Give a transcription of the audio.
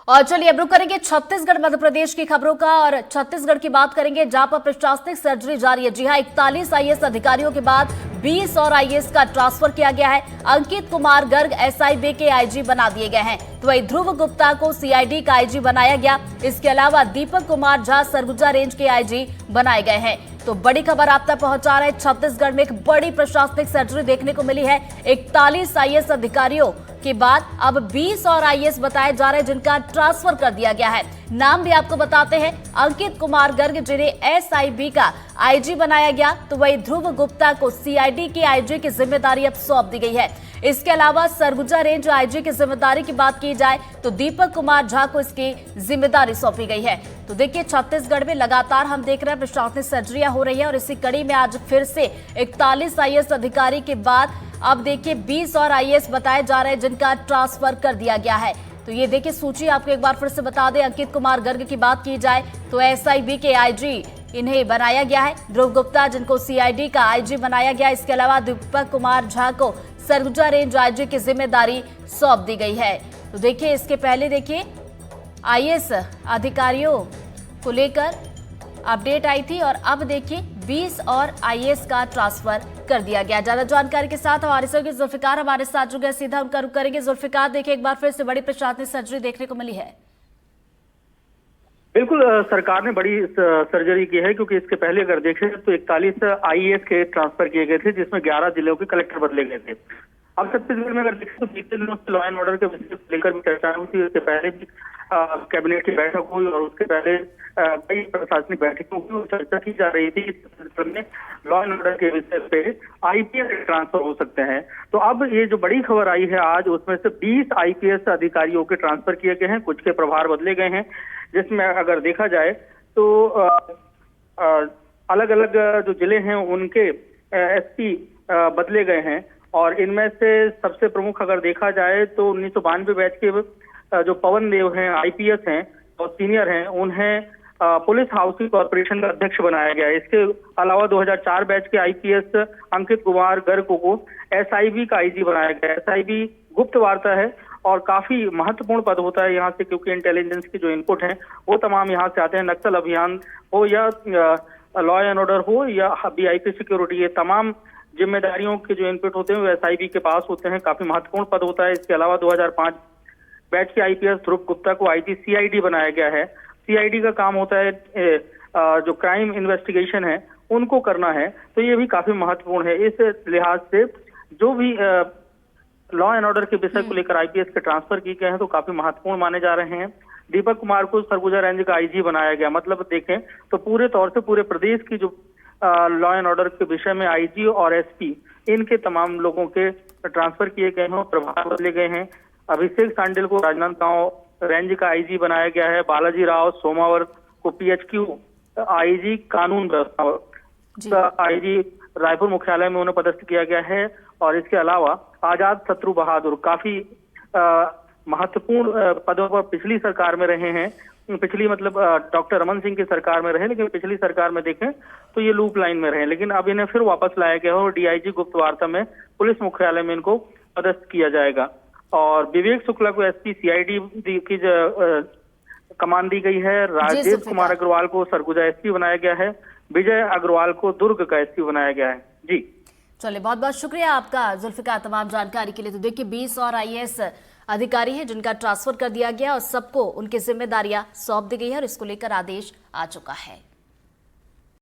और चलिए अब रुक करेंगे छत्तीसगढ़ मध्य प्रदेश की खबरों का और छत्तीसगढ़ की बात करेंगे जहां पर प्रशासनिक सर्जरी जारी है। जी हां, 41 आईएएस अधिकारियों के बाद 20 और आईएएस का ट्रांसफर किया गया है। अंकित कुमार गर्ग एसआईबी के आईजी बना दिए गए हैं, तो वही ध्रुव गुप्ता को सीआईडी का आईजी बनाया गया। इसके अलावा दीपक कुमार झा सरगुजा रेंज के आईजी बनाए गए हैं। तो बड़ी खबर आप तक पहुंचा रहे हैं। छत्तीसगढ़ में एक बड़ी प्रशासनिक सर्जरी देखने को मिली है। 41 आईएएस अधिकारियों के बाद अब 20 और आईएएस बताए जा रहे हैं जिनका ट्रांसफर कर दिया गया है। नाम भी आपको बताते हैं। अंकित कुमार गर्ग जिन्हें एसआईबी का आईजी बनाया गया, तो वही ध्रुव गुप्ता को सीआईडी के आईजी की जिम्मेदारी अब सौंप दी गई है। इसके अलावा सरगुजा रेंज आईजी की जिम्मेदारी की बात की जाए तो दीपक कुमार झा को इसकी जिम्मेदारी सौंपी गई है। तो देखिए, छत्तीसगढ़ में लगातार हम देख रहे हैं प्रशासनिक सर्जरियां हो रही है और इसी कड़ी में आज फिर से 41 आईएएस अधिकारी के बाद अब देखिए 20 और आईएएस बताए जा रहे हैं जिनका ट्रांसफर कर दिया गया है। तो ये देखिए सूची आपको एक बार फिर से बता दें। अंकित कुमार गर्ग की बात की जाए तो एसआईबी के आईजी इन्हें बनाया गया है। ध्रुव गुप्ता जिनको सीआईडी का आईजी बनाया गया। इसके अलावा दीपक कुमार झा को सरगुजा रेंज आईजी की जिम्मेदारी सौंप दी गई है। तो देखिए, इसके पहले देखिए आईएएस अधिकारियों को लेकर अपडेट आई थी और अब देखिए 20 और आईएएस का ट्रांसफर कर दिया गया। ज्यादा जानकारी के साथ हमारे सहयोगी जुल्फिकार हमारे साथ जुड़ गए, सीधा उनका रुख करेंगे। जुल्फिकार, देखिए एक बार फिर से बड़ी प्रशासनिक सर्जरी देखने को मिली है। बिल्कुल, सरकार ने बड़ी सर्जरी की है क्योंकि इसके पहले अगर देखें तो 41 आईएएस के ट्रांसफर किए गए थे, जिसमें 11 जिलों के कलेक्टर बदले गए थे। अब छत्तीसगढ़ में अगर देखें तो बीते दिनों से लॉ एंड ऑर्डर के विषय को लेकर भी चर्चा हुई थी। इससे पहले भी कैबिनेट की बैठक हुई और उसके पहले कई प्रशासनिक बैठकें हुई और चर्चा की जा रही थी कि छत्तीसगढ़ में लॉ एंड ऑर्डर के विषय पे आईपीएस ट्रांसफर हो सकते हैं। तो अब ये जो बड़ी खबर आई है आज, उसमें से 20 आईपीएस अधिकारियों के ट्रांसफर किए गए हैं, कुछ के प्रभार बदले गए हैं। जिसमें अगर देखा जाए तो अलग अलग जो जिले हैं उनके एसपी बदले गए हैं और इनमें से सबसे प्रमुख अगर देखा जाए तो 1992 बैच के जो पवन देव हैं, आईपीएस हैं और सीनियर हैं, उन्हें पुलिस हाउसिंग कॉर्पोरेशन का अध्यक्ष बनाया गया है। इसके अलावा 2004 बैच के आईपीएस अंकित कुमार गर्ग को एसआईबी का आईजी बनाया गया है। एसआईबी गुप्त वार्ता है और काफी महत्वपूर्ण पद होता है यहाँ से, क्योंकि इंटेलिजेंस की जो इनपुट है वो तमाम यहाँ से आते हैं। नक्सल अभियान हो या लॉ एंड ऑर्डर हो या वीआईपी सिक्योरिटी, ये तमाम जिम्मेदारियों के जो इनपुट होते हैं वो एसआईबी के पास होते हैं। काफी महत्वपूर्ण पद होता है। इसके अलावा 2005 बैच के आईपीएस ध्रुव गुप्ता को आईजी सीआईडी बनाया गया है। सीआईडी का काम होता है जो क्राइम इन्वेस्टिगेशन है उनको करना है, तो ये भी काफी महत्वपूर्ण है। इस लिहाज से जो भी लॉ एंड ऑर्डर के विषय को लेकर आईपीएस के ट्रांसफर किए गए हैं तो काफी महत्वपूर्ण माने जा रहे हैं। दीपक कुमार को सरगुजा रेंज का आईजी बनाया गया। मतलब देखें तो पूरे तौर से पूरे प्रदेश की जो लॉ एंड ऑर्डर के विषय में आईजी और एसपी, इनके तमाम लोगों के ट्रांसफर किए गए हैं, प्रभार बदले गए हैं। अभिषेक सांडिल को राजनांदगांव रेंज का आईजी बनाया गया है। बालाजी राव सोमावर को पीएचक्यू आईजी कानून व्यवस्था आईजी रायपुर मुख्यालय में उन्हें पदस्थ किया गया है। और इसके अलावा आजाद शत्रु बहादुर काफी महत्वपूर्ण पदों पर पिछली सरकार में रहे हैं। पिछली मतलब डॉक्टर रमन सिंह की सरकार में रहे, लेकिन पिछली सरकार में देखें तो ये लूप लाइन में रहे, लेकिन अब इन्हें फिर वापस लाया गया और डीआईजी गुप्त वार्ता में पुलिस मुख्यालय में इनको पदस्थ किया जाएगा। और विवेक शुक्ला को एसपी सीआईडी की कमान दी गई है। राजेश कुमार अग्रवाल को सरगुजा एसपी बनाया गया है। विजय अग्रवाल को दुर्ग का एसपी बनाया गया है। जी चलिए, बहुत बहुत शुक्रिया आपका जुल्फिकार तमाम जानकारी के लिए। तो देखिए 20 और आईएएस अधिकारी हैं जिनका ट्रांसफर कर दिया गया और सबको उनकी जिम्मेदारियां सौंप दी गई है और इसको लेकर आदेश आ चुका है।